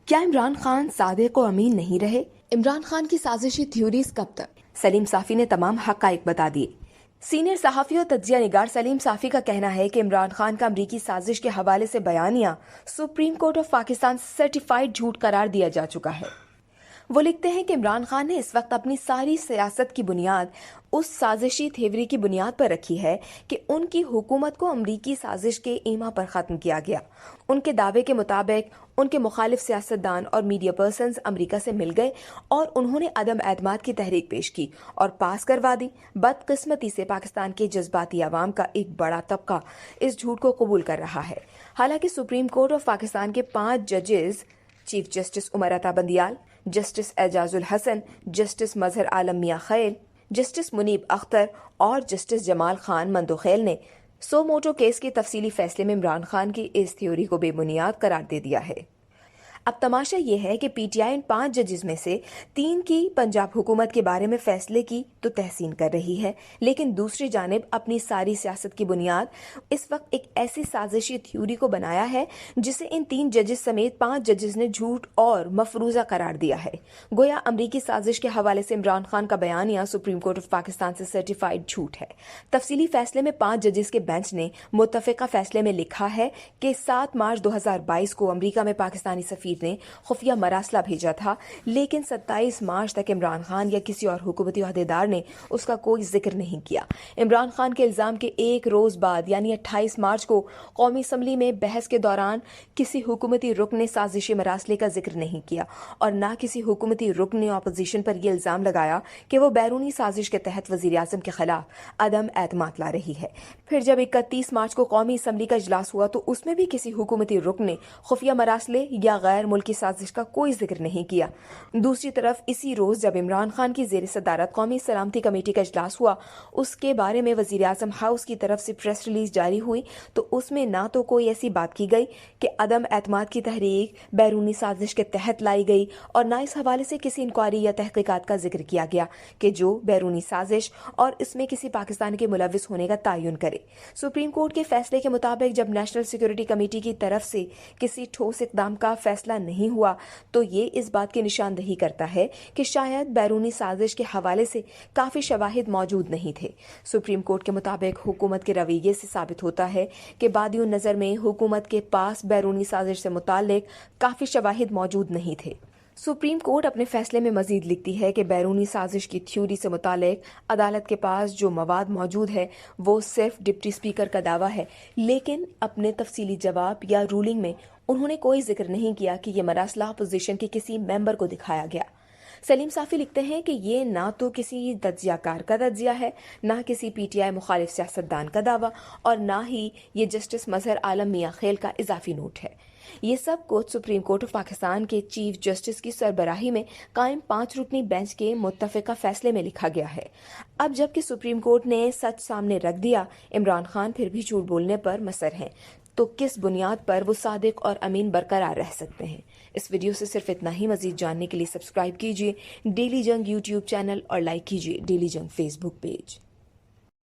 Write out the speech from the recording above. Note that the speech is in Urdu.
کیا عمران خان صادق و امین نہیں رہے؟ عمران خان کی سازشی تھیوریز کب تک؟ سلیم صافی نے تمام حقائق بتا دیے۔ سینئر صحافی اور تجزیہ نگار سلیم صافی کا کہنا ہے کہ عمران خان کا امریکی سازش کے حوالے سے بیانیہ سپریم کورٹ آف پاکستان سے سرٹیفائیڈ جھوٹ قرار دیا جا چکا ہے۔ وہ لکھتے ہیں کہ عمران خان نے اس وقت اپنی ساری سیاست کی بنیاد اس سازشی تھیوری کی بنیاد پر رکھی ہے کہ ان کی حکومت کو امریکی سازش کے ایما پر ختم کیا گیا۔ ان کے دعوے کے مطابق ان کے مخالف سیاستدان اور میڈیا پرسنز امریکہ سے مل گئے اور انہوں نے عدم اعتماد کی تحریک پیش کی اور پاس کروا دی۔ بدقسمتی سے پاکستان کے جذباتی عوام کا ایک بڑا طبقہ اس جھوٹ کو قبول کر رہا ہے۔ حالانکہ سپریم کورٹ آف پاکستان کے 5 ججز chief justice Umar Ata Bandial, justice اعجاز الحسن، جسٹس مظہر عالم میاں خیل، جسٹس منیب اختر اور جسٹس جمال خان مندوخیل نے سو موٹو کیس کے تفصیلی فیصلے میں عمران خان کی اس تھیوری کو بے بنیاد قرار دے دیا ہے۔ اب تماشا یہ ہے کہ پی ٹی آئی ان 5 ججز میں سے 3 کی پنجاب حکومت کے بارے میں فیصلے کی تو تحسین کر رہی ہے، لیکن دوسری جانب اپنی ساری سیاست کی بنیاد اس وقت ایک ایسی سازشی تھیوری کو بنایا ہے جسے ان 3 ججز سمیت 5 ججز نے جھوٹ اور مفروضہ قرار دیا ہے۔ گویا امریکی سازش کے حوالے سے عمران خان کا بیانیہ سپریم کورٹ آف پاکستان سے سرٹیفائیڈ جھوٹ ہے۔ تفصیلی فیصلے میں 5 ججز کے بینچ نے متفقہ فیصلے میں لکھا ہے کہ 7 مارچ 2022 کو امریکہ میں پاکستانی سفیر نے خفیہ مراسلہ بھیجا تھا، لیکن 27 مارچ تک عمران خان یا کسی اور حکومتی عہدیدار نے اس کا کوئی ذکر نہیں کیا۔ عمران خان کے الزام کے ایک روز بعد یعنی 28 مارچ کو قومی اسمبلی میں بحث کے دوران کسی حکومتی رکن نے سازشی مراسلے کا ذکر نہیں کیا اور نہ کسی حکومتی رکن نے اپوزیشن پر یہ الزام لگایا کہ وہ بیرونی سازش کے تحت وزیر اعظم کے خلاف عدم اعتماد لا رہی ہے۔ پھر جب 31 مارچ کو قومی اسمبلی کا اجلاس ہوا تو اس میں بھی کسی حکومتی رکن نے خفیہ مراسلے یا غیر ملکی سازش کا کوئی ذکر نہیں کیا۔ دوسری طرف اسی روز جب عمران خان کی زیر صدارت قومی سلامتی کمیٹی کا اجلاس ہوا، اس کے بارے میں وزیر اعظم ہاؤس کی طرف سے پریس ریلیز جاری ہوئی تو اس میں نہ تو کوئی ایسی بات کی گئی کہ عدم اعتماد کی تحریک بیرونی سازش کے تحت لائی گئی اور نہ اس حوالے سے کسی انکوائری یا تحقیقات کا ذکر کیا گیا کہ جو بیرونی سازش اور اس میں کسی پاکستان کے ملوث ہونے کا تعین کرے۔ سپریم کورٹ کے فیصلے کے مطابق جب نیشنل سیکورٹی کمیٹی کی طرف سے کسی ٹھوس اقدام کا فیصلہ نہیں ہوا تو یہ اس بات کی نشاندہی کرتا ہے کہ شاید بیرونی سازش کے حوالے سے کافی شواہد موجود نہیں تھے۔ سپریم کورٹ کے مطابق حکومت کے رویے سے ثابت ہوتا ہے کہ بادی النظر میں حکومت کے پاس بیرونی سازش سے متعلق کافی شواہد موجود نہیں تھے۔ سپریم کورٹ اپنے فیصلے میں مزید لکھتی ہے کہ بیرونی سازش کی تھیوری سے متعلق عدالت کے پاس جو مواد موجود ہے وہ صرف ڈپٹی اسپیکر کا دعویٰ ہے، لیکن اپنے تفصیلی جواب یا رولنگ میں انہوں نے کوئی ذکر نہیں کیا کہ یہ مراسلہ اپوزیشن کے کسی ممبر کو دکھایا گیا۔ سلیم صافی لکھتے ہیں کہ یہ نہ تو کسی تجزیہ کار کا تجزیہ ہے، نہ کسی پی ٹی آئی مخالف سیاستدان کا دعویٰ اور نہ ہی یہ جسٹس مظہر عالم میاں خیل کا اضافی نوٹ ہے۔ یہ سب کچھ سپریم کورٹ آف پاکستان کے چیف جسٹس کی سربراہی میں قائم 5 رکنی بینچ کے متفقہ فیصلے میں لکھا گیا ہے۔ اب جبکہ سپریم کورٹ نے سچ سامنے رکھ دیا، عمران خان پھر بھی جھوٹ بولنے پر مصر ہیں، تو کس بنیاد پر وہ صادق اور امین برقرار رہ سکتے ہیں؟ اس ویڈیو سے صرف اتنا ہی۔ مزید جاننے کے لیے سبسکرائب کیجیے ڈیلی جنگ یوٹیوب چینل اور لائک کیجیے ڈیلی جنگ فیس بک پیج۔